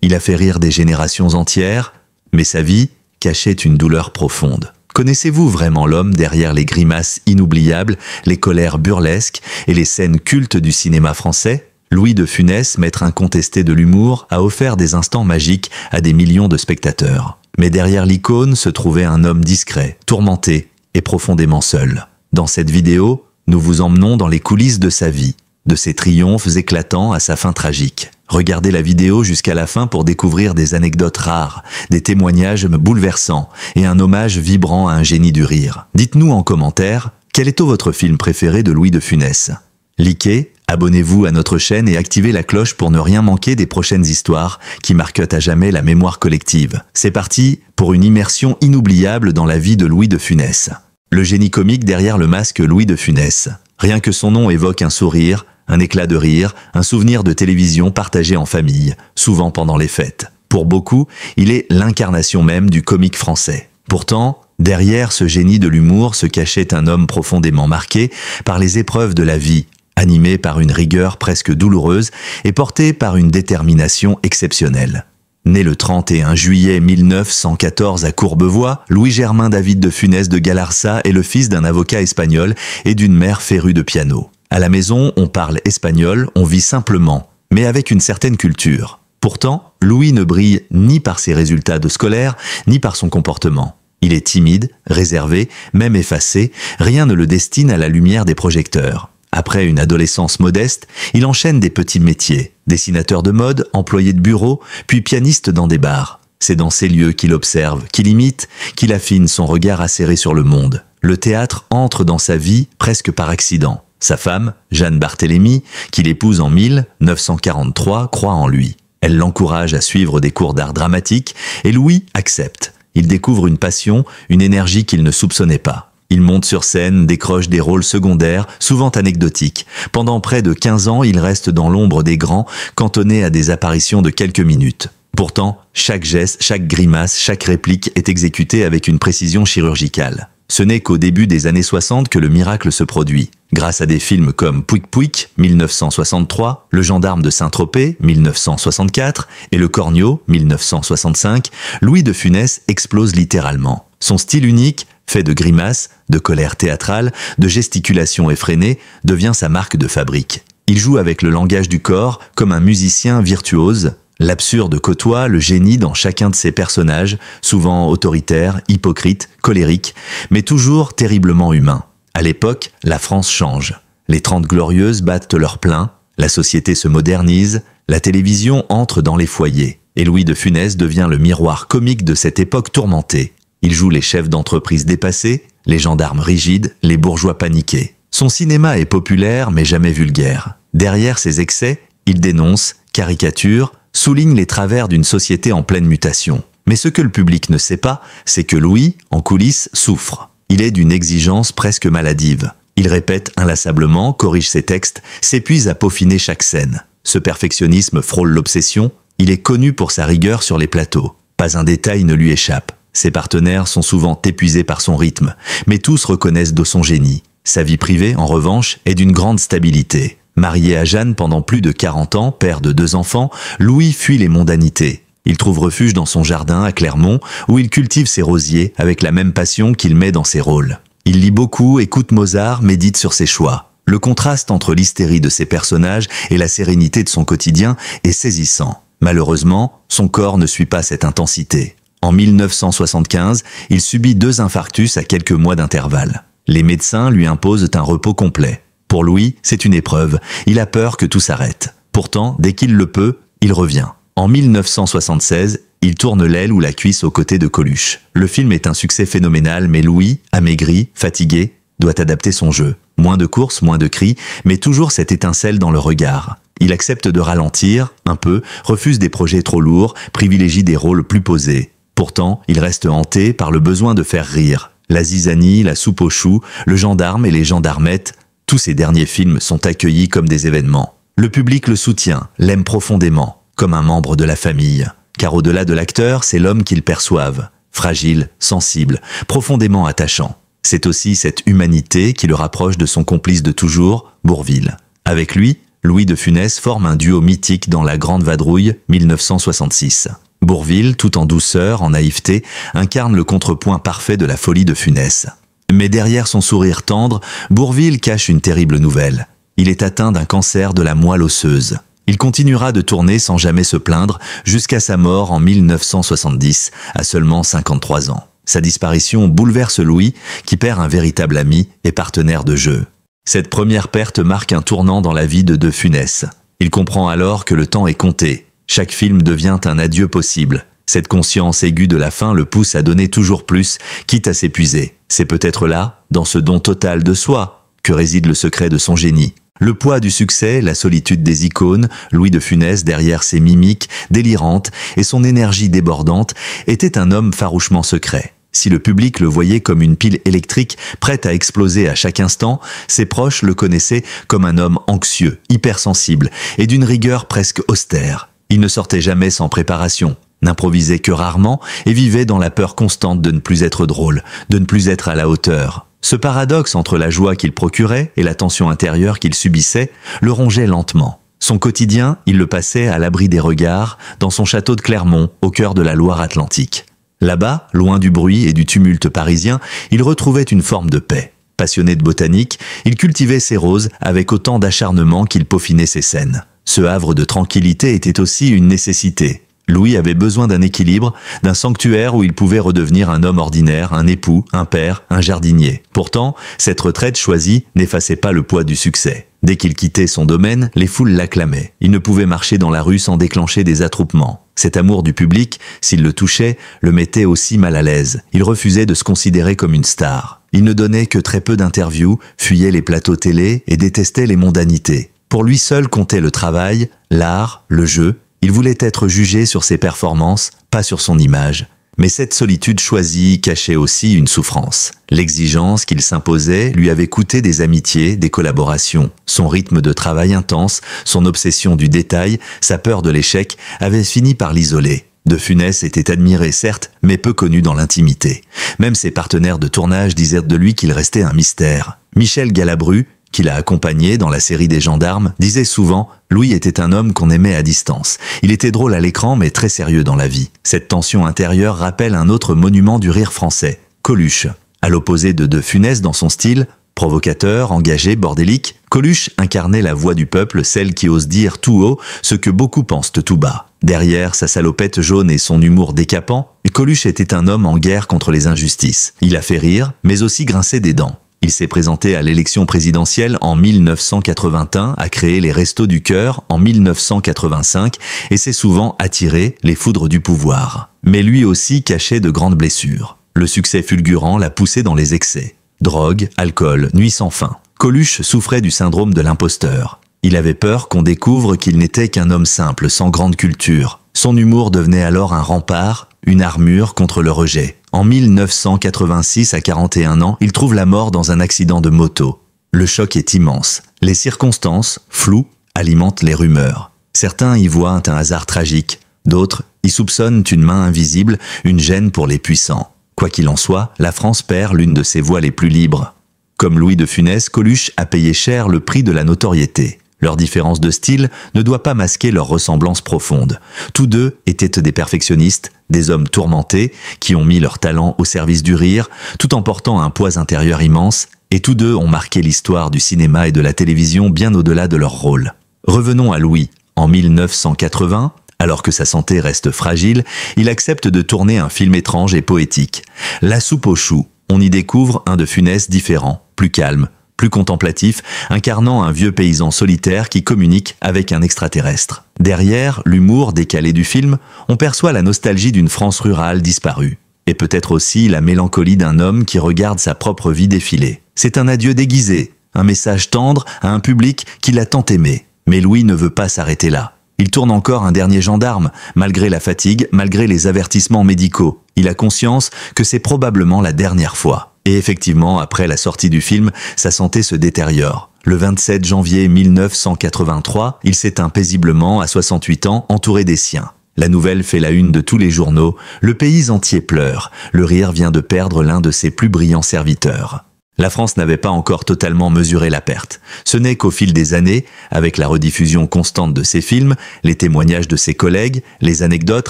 Il a fait rire des générations entières, mais sa vie cachait une douleur profonde. Connaissez-vous vraiment l'homme derrière les grimaces inoubliables, les colères burlesques et les scènes cultes du cinéma français? Louis de Funès, maître incontesté de l'humour, a offert des instants magiques à des millions de spectateurs. Mais derrière l'icône se trouvait un homme discret, tourmenté et profondément seul. Dans cette vidéo, nous vous emmenons dans les coulisses de sa vie, de ses triomphes éclatants à sa fin tragique. Regardez la vidéo jusqu'à la fin pour découvrir des anecdotes rares, des témoignages bouleversants et un hommage vibrant à un génie du rire. Dites-nous en commentaire, quel est votre film préféré de Louis de Funès? Likez, abonnez-vous à notre chaîne et activez la cloche pour ne rien manquer des prochaines histoires qui marquent à jamais la mémoire collective. C'est parti pour une immersion inoubliable dans la vie de Louis de Funès. Le génie comique derrière le masque Louis de Funès. Rien que son nom évoque un sourire, un éclat de rire, un souvenir de télévision partagé en famille, souvent pendant les fêtes. Pour beaucoup, il est l'incarnation même du comique français. Pourtant, derrière ce génie de l'humour se cachait un homme profondément marqué par les épreuves de la vie, animé par une rigueur presque douloureuse et porté par une détermination exceptionnelle. Né le 31 juillet 1914 à Courbevoie, Louis-Germain David de Funès de Galarza est le fils d'un avocat espagnol et d'une mère férue de piano. À la maison, on parle espagnol, on vit simplement, mais avec une certaine culture. Pourtant, Louis ne brille ni par ses résultats de scolaire, ni par son comportement. Il est timide, réservé, même effacé, rien ne le destine à la lumière des projecteurs. Après une adolescence modeste, il enchaîne des petits métiers, dessinateur de mode, employé de bureau, puis pianiste dans des bars. C'est dans ces lieux qu'il observe, qu'il imite, qu'il affine son regard acéré sur le monde. Le théâtre entre dans sa vie presque par accident. Sa femme, Jeanne Barthélemy, qu'il épouse en 1943, croit en lui. Elle l'encourage à suivre des cours d'art dramatique et Louis accepte. Il découvre une passion, une énergie qu'il ne soupçonnait pas. Il monte sur scène, décroche des rôles secondaires, souvent anecdotiques. Pendant près de 15 ans, il reste dans l'ombre des grands, cantonné à des apparitions de quelques minutes. Pourtant, chaque geste, chaque grimace, chaque réplique est exécutée avec une précision chirurgicale. Ce n'est qu'au début des années 60 que le miracle se produit. Grâce à des films comme Pouic Pouic, 1963, Le Gendarme de Saint-Tropez, 1964, et Le Cornio, 1965, Louis de Funès explose littéralement. Son style unique, fait de grimaces, de colère théâtrale, de gesticulations effrénées, devient sa marque de fabrique. Il joue avec le langage du corps comme un musicien virtuose. L'absurde côtoie le génie dans chacun de ses personnages, souvent autoritaires, hypocrites, colériques, mais toujours terriblement humains. À l'époque, la France change. Les 30 Glorieuses battent leur plein, la société se modernise, la télévision entre dans les foyers. Et Louis de Funès devient le miroir comique de cette époque tourmentée. Il joue les chefs d'entreprise dépassés, les gendarmes rigides, les bourgeois paniqués. Son cinéma est populaire mais jamais vulgaire. Derrière ses excès, il dénonce, caricature, souligne les travers d'une société en pleine mutation. Mais ce que le public ne sait pas, c'est que Louis, en coulisses, souffre. Il est d'une exigence presque maladive. Il répète inlassablement, corrige ses textes, s'épuise à peaufiner chaque scène. Ce perfectionnisme frôle l'obsession, il est connu pour sa rigueur sur les plateaux. Pas un détail ne lui échappe. Ses partenaires sont souvent épuisés par son rythme, mais tous reconnaissent de son génie. Sa vie privée, en revanche, est d'une grande stabilité. Marié à Jeanne pendant plus de 40 ans, père de 2 enfants, Louis fuit les mondanités. Il trouve refuge dans son jardin à Clermont, où il cultive ses rosiers avec la même passion qu'il met dans ses rôles. Il lit beaucoup, écoute Mozart, médite sur ses choix. Le contraste entre l'hystérie de ses personnages et la sérénité de son quotidien est saisissant. Malheureusement, son corps ne suit pas cette intensité. En 1975, il subit 2 infarctus à quelques mois d'intervalle. Les médecins lui imposent un repos complet. Pour Louis, c'est une épreuve. Il a peur que tout s'arrête. Pourtant, dès qu'il le peut, il revient. En 1976, il tourne l'aile ou la cuisse aux côtés de Coluche. Le film est un succès phénoménal, mais Louis, amaigri, fatigué, doit adapter son jeu. Moins de courses, moins de cris, mais toujours cette étincelle dans le regard. Il accepte de ralentir, un peu, refuse des projets trop lourds, privilégie des rôles plus posés. Pourtant, il reste hanté par le besoin de faire rire. La zizanie, la soupe aux choux, le gendarme et les gendarmettes, tous ces derniers films sont accueillis comme des événements. Le public le soutient, l'aime profondément, comme un membre de la famille. Car au-delà de l'acteur, c'est l'homme qu'ils perçoivent. Fragile, sensible, profondément attachant. C'est aussi cette humanité qui le rapproche de son complice de toujours, Bourvil. Avec lui, Louis de Funès forme un duo mythique dans La Grande Vadrouille, 1966. Bourvil, tout en douceur, en naïveté, incarne le contrepoint parfait de la folie de Funès. Mais derrière son sourire tendre, Bourvil cache une terrible nouvelle. Il est atteint d'un cancer de la moelle osseuse. Il continuera de tourner sans jamais se plaindre jusqu'à sa mort en 1970, à seulement 53 ans. Sa disparition bouleverse Louis, qui perd un véritable ami et partenaire de jeu. Cette première perte marque un tournant dans la vie de Funès. Il comprend alors que le temps est compté. Chaque film devient un adieu possible. Cette conscience aiguë de la fin le pousse à donner toujours plus, quitte à s'épuiser. C'est peut-être là, dans ce don total de soi, que réside le secret de son génie. Le poids du succès, la solitude des icônes, Louis de Funès derrière ses mimiques délirantes et son énergie débordante, était un homme farouchement secret. Si le public le voyait comme une pile électrique prête à exploser à chaque instant, ses proches le connaissaient comme un homme anxieux, hypersensible et d'une rigueur presque austère. Il ne sortait jamais sans préparation, n'improvisait que rarement et vivait dans la peur constante de ne plus être drôle, de ne plus être à la hauteur. Ce paradoxe entre la joie qu'il procurait et la tension intérieure qu'il subissait le rongeait lentement. Son quotidien, il le passait à l'abri des regards, dans son château de Clermont, au cœur de la Loire-Atlantique. Là-bas, loin du bruit et du tumulte parisien, il retrouvait une forme de paix. Passionné de botanique, il cultivait ses roses avec autant d'acharnement qu'il peaufinait ses scènes. Ce havre de tranquillité était aussi une nécessité. Louis avait besoin d'un équilibre, d'un sanctuaire où il pouvait redevenir un homme ordinaire, un époux, un père, un jardinier. Pourtant, cette retraite choisie n'effaçait pas le poids du succès. Dès qu'il quittait son domaine, les foules l'acclamaient. Il ne pouvait marcher dans la rue sans déclencher des attroupements. Cet amour du public, s'il le touchait, le mettait aussi mal à l'aise. Il refusait de se considérer comme une star. Il ne donnait que très peu d'interviews, fuyait les plateaux télé et détestait les mondanités. Pour lui seul comptait le travail, l'art, le jeu. Il voulait être jugé sur ses performances, pas sur son image. Mais cette solitude choisie cachait aussi une souffrance. L'exigence qu'il s'imposait lui avait coûté des amitiés, des collaborations. Son rythme de travail intense, son obsession du détail, sa peur de l'échec avaient fini par l'isoler. De Funès était admiré certes, mais peu connu dans l'intimité. Même ses partenaires de tournage disaient de lui qu'il restait un mystère. Michel Galabru, qui l'a accompagné dans la série des Gendarmes, disait souvent « Louis était un homme qu'on aimait à distance. Il était drôle à l'écran mais très sérieux dans la vie. » Cette tension intérieure rappelle un autre monument du rire français, Coluche. À l'opposé de Funès dans son style, provocateur, engagé, bordélique, Coluche incarnait la voix du peuple, celle qui ose dire tout haut ce que beaucoup pensent tout bas. Derrière sa salopette jaune et son humour décapant, Coluche était un homme en guerre contre les injustices. Il a fait rire, mais aussi grincer des dents. Il s'est présenté à l'élection présidentielle en 1981, a créé les Restos du Cœur en 1985 et s'est souvent attiré les foudres du pouvoir. Mais lui aussi cachait de grandes blessures. Le succès fulgurant l'a poussé dans les excès. Drogue, alcool, nuit sans fin. Coluche souffrait du syndrome de l'imposteur. Il avait peur qu'on découvre qu'il n'était qu'un homme simple, sans grande culture. Son humour devenait alors un rempart, une armure contre le rejet. En 1986, à 41 ans, il trouve la mort dans un accident de moto. Le choc est immense. Les circonstances, floues, alimentent les rumeurs. Certains y voient un hasard tragique. D'autres y soupçonnent une main invisible, une gêne pour les puissants. Quoi qu'il en soit, la France perd l'une de ses voix les plus libres. Comme Louis de Funès, Coluche a payé cher le prix de la notoriété. Leur différence de style ne doit pas masquer leur ressemblance profonde. Tous deux étaient des perfectionnistes, des hommes tourmentés, qui ont mis leur talent au service du rire, tout en portant un poids intérieur immense, et tous deux ont marqué l'histoire du cinéma et de la télévision bien au-delà de leur rôle. Revenons à Louis. En 1980, alors que sa santé reste fragile, il accepte de tourner un film étrange et poétique. La soupe aux choux. On y découvre un de Funès différent, plus calme, plus contemplatif, incarnant un vieux paysan solitaire qui communique avec un extraterrestre. Derrière l'humour décalé du film, on perçoit la nostalgie d'une France rurale disparue. Et peut-être aussi la mélancolie d'un homme qui regarde sa propre vie défiler. C'est un adieu déguisé, un message tendre à un public qui l'a tant aimé. Mais Louis ne veut pas s'arrêter là. Il tourne encore un dernier Gendarme, malgré la fatigue, malgré les avertissements médicaux. Il a conscience que c'est probablement la dernière fois. Et effectivement, après la sortie du film, sa santé se détériore. Le 27 janvier 1983, il s'éteint paisiblement à 68 ans, entouré des siens. La nouvelle fait la une de tous les journaux. Le pays entier pleure. Le rire vient de perdre l'un de ses plus brillants serviteurs. La France n'avait pas encore totalement mesuré la perte. Ce n'est qu'au fil des années, avec la rediffusion constante de ses films, les témoignages de ses collègues, les anecdotes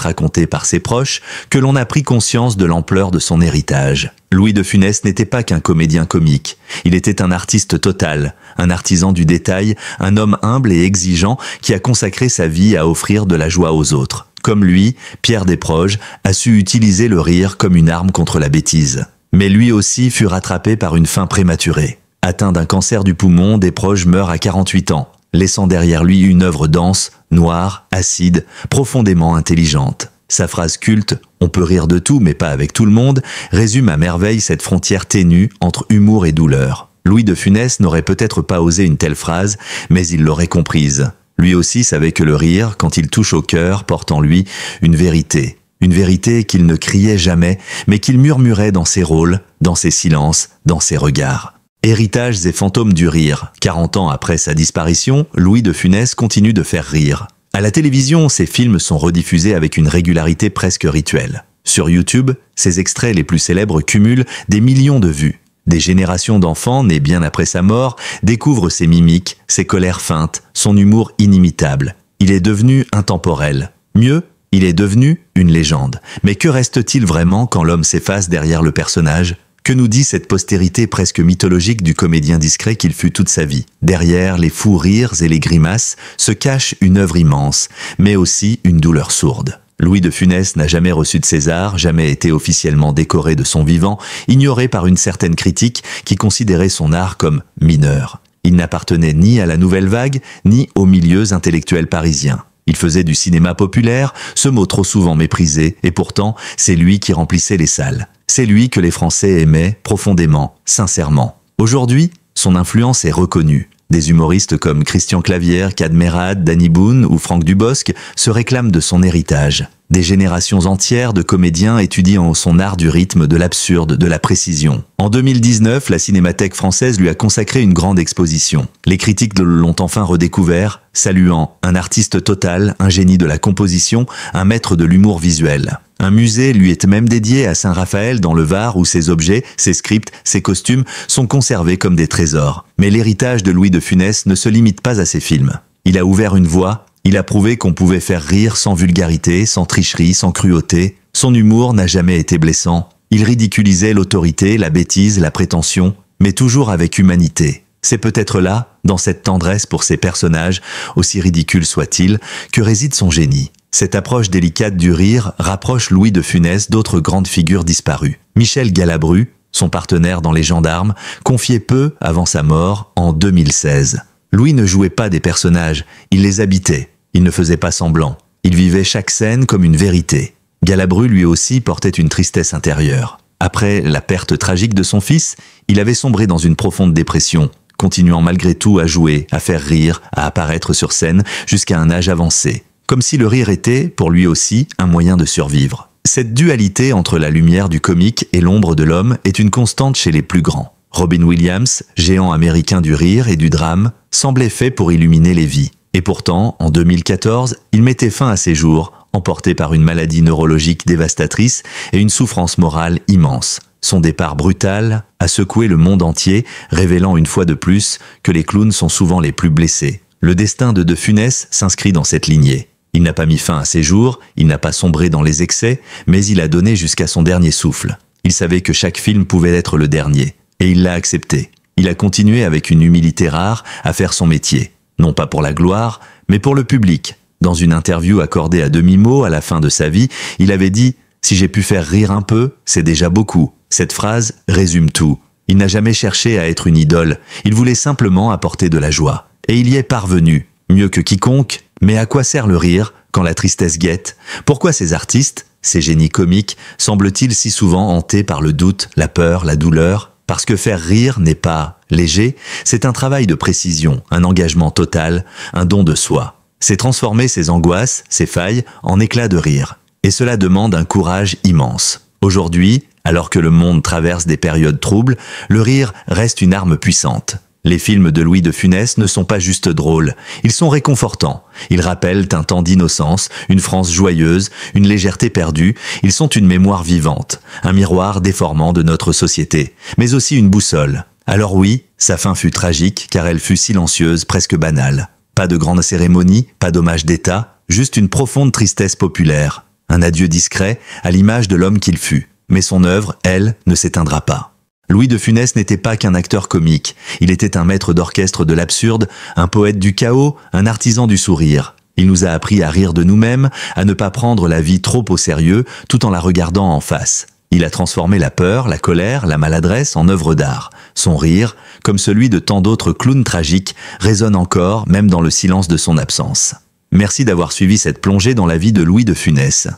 racontées par ses proches, que l'on a pris conscience de l'ampleur de son héritage. Louis de Funès n'était pas qu'un comédien comique. Il était un artiste total, un artisan du détail, un homme humble et exigeant qui a consacré sa vie à offrir de la joie aux autres. Comme lui, Pierre Desproges a su utiliser le rire comme une arme contre la bêtise. Mais lui aussi fut rattrapé par une fin prématurée. Atteint d'un cancer du poumon, Desproges meurt à 48 ans, laissant derrière lui une œuvre dense, noire, acide, profondément intelligente. Sa phrase culte « On peut rire de tout, mais pas avec tout le monde » résume à merveille cette frontière ténue entre humour et douleur. Louis de Funès n'aurait peut-être pas osé une telle phrase, mais il l'aurait comprise. Lui aussi savait que le rire, quand il touche au cœur, porte en lui une vérité. Une vérité qu'il ne criait jamais, mais qu'il murmurait dans ses rôles, dans ses silences, dans ses regards. Héritages et fantômes du rire. 40 ans après sa disparition, Louis de Funès continue de faire rire. À la télévision, ses films sont rediffusés avec une régularité presque rituelle. Sur YouTube, ses extraits les plus célèbres cumulent des millions de vues. Des générations d'enfants, nés bien après sa mort, découvrent ses mimiques, ses colères feintes, son humour inimitable. Il est devenu intemporel. Mieux, il est devenu une légende. Mais que reste-t-il vraiment quand l'homme s'efface derrière le personnage ? Que nous dit cette postérité presque mythologique du comédien discret qu'il fut toute sa vie ? Derrière les fous rires et les grimaces se cache une œuvre immense, mais aussi une douleur sourde. Louis de Funès n'a jamais reçu de César, jamais été officiellement décoré de son vivant, ignoré par une certaine critique qui considérait son art comme mineur. Il n'appartenait ni à la nouvelle vague, ni aux milieux intellectuels parisiens. Il faisait du cinéma populaire, ce mot trop souvent méprisé, et pourtant, c'est lui qui remplissait les salles. C'est lui que les Français aimaient profondément, sincèrement. Aujourd'hui, son influence est reconnue. Des humoristes comme Christian Clavière, Cadmerade, Danny Boone ou Franck Dubosc se réclament de son héritage. Des générations entières de comédiens étudient son art du rythme, de l'absurde, de la précision. En 2019, la Cinémathèque française lui a consacré une grande exposition. Les critiques l'ont enfin redécouvert, saluant un artiste total, un génie de la composition, un maître de l'humour visuel. Un musée lui est même dédié à Saint-Raphaël dans le Var où ses objets, ses scripts, ses costumes sont conservés comme des trésors. Mais l'héritage de Louis de Funès ne se limite pas à ses films. Il a ouvert une voie, il a prouvé qu'on pouvait faire rire sans vulgarité, sans tricherie, sans cruauté. Son humour n'a jamais été blessant. Il ridiculisait l'autorité, la bêtise, la prétention, mais toujours avec humanité. C'est peut-être là, dans cette tendresse pour ses personnages, aussi ridicules soient-ils, que réside son génie. Cette approche délicate du rire rapproche Louis de Funès d'autres grandes figures disparues. Michel Galabru, son partenaire dans Les Gendarmes, confiait peu avant sa mort en 2016. Louis ne jouait pas des personnages, il les habitait. Il ne faisait pas semblant. Il vivait chaque scène comme une vérité. Galabru, lui aussi, portait une tristesse intérieure. Après la perte tragique de son fils, il avait sombré dans une profonde dépression, continuant malgré tout à jouer, à faire rire, à apparaître sur scène jusqu'à un âge avancé. Comme si le rire était, pour lui aussi, un moyen de survivre. Cette dualité entre la lumière du comique et l'ombre de l'homme est une constante chez les plus grands. Robin Williams, géant américain du rire et du drame, semblait fait pour illuminer les vies. Et pourtant, en 2014, il mettait fin à ses jours, emporté par une maladie neurologique dévastatrice et une souffrance morale immense. Son départ brutal a secoué le monde entier, révélant une fois de plus que les clowns sont souvent les plus blessés. Le destin de Funès s'inscrit dans cette lignée. Il n'a pas mis fin à ses jours, il n'a pas sombré dans les excès, mais il a donné jusqu'à son dernier souffle. Il savait que chaque film pouvait être le dernier, et il l'a accepté. Il a continué avec une humilité rare à faire son métier. Non pas pour la gloire, mais pour le public. Dans une interview accordée à demi-mot à la fin de sa vie, il avait dit « Si j'ai pu faire rire un peu, c'est déjà beaucoup ». Cette phrase résume tout. Il n'a jamais cherché à être une idole, il voulait simplement apporter de la joie. Et il y est parvenu, mieux que quiconque. Mais à quoi sert le rire quand la tristesse guette ? Pourquoi ces artistes, ces génies comiques, semblent-ils si souvent hantés par le doute, la peur, la douleur ? Parce que faire rire n'est pas léger, c'est un travail de précision, un engagement total, un don de soi. C'est transformer ses angoisses, ses failles, en éclats de rire. Et cela demande un courage immense. Aujourd'hui, alors que le monde traverse des périodes troubles, le rire reste une arme puissante. Les films de Louis de Funès ne sont pas juste drôles, ils sont réconfortants. Ils rappellent un temps d'innocence, une France joyeuse, une légèreté perdue. Ils sont une mémoire vivante, un miroir déformant de notre société, mais aussi une boussole. Alors oui, sa fin fut tragique car elle fut silencieuse, presque banale. Pas de grande cérémonie, pas d'hommage d'État, juste une profonde tristesse populaire. Un adieu discret, à l'image de l'homme qu'il fut. Mais son œuvre, elle, ne s'éteindra pas. Louis de Funès n'était pas qu'un acteur comique. Il était un maître d'orchestre de l'absurde, un poète du chaos, un artisan du sourire. Il nous a appris à rire de nous-mêmes, à ne pas prendre la vie trop au sérieux, tout en la regardant en face. Il a transformé la peur, la colère, la maladresse en œuvre d'art. Son rire, comme celui de tant d'autres clowns tragiques, résonne encore, même dans le silence de son absence. Merci d'avoir suivi cette plongée dans la vie de Louis de Funès.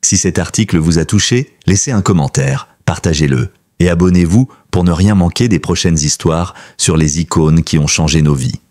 Si cet article vous a touché, laissez un commentaire, partagez-le et abonnez-vous pour ne rien manquer des prochaines histoires sur les icônes qui ont changé nos vies.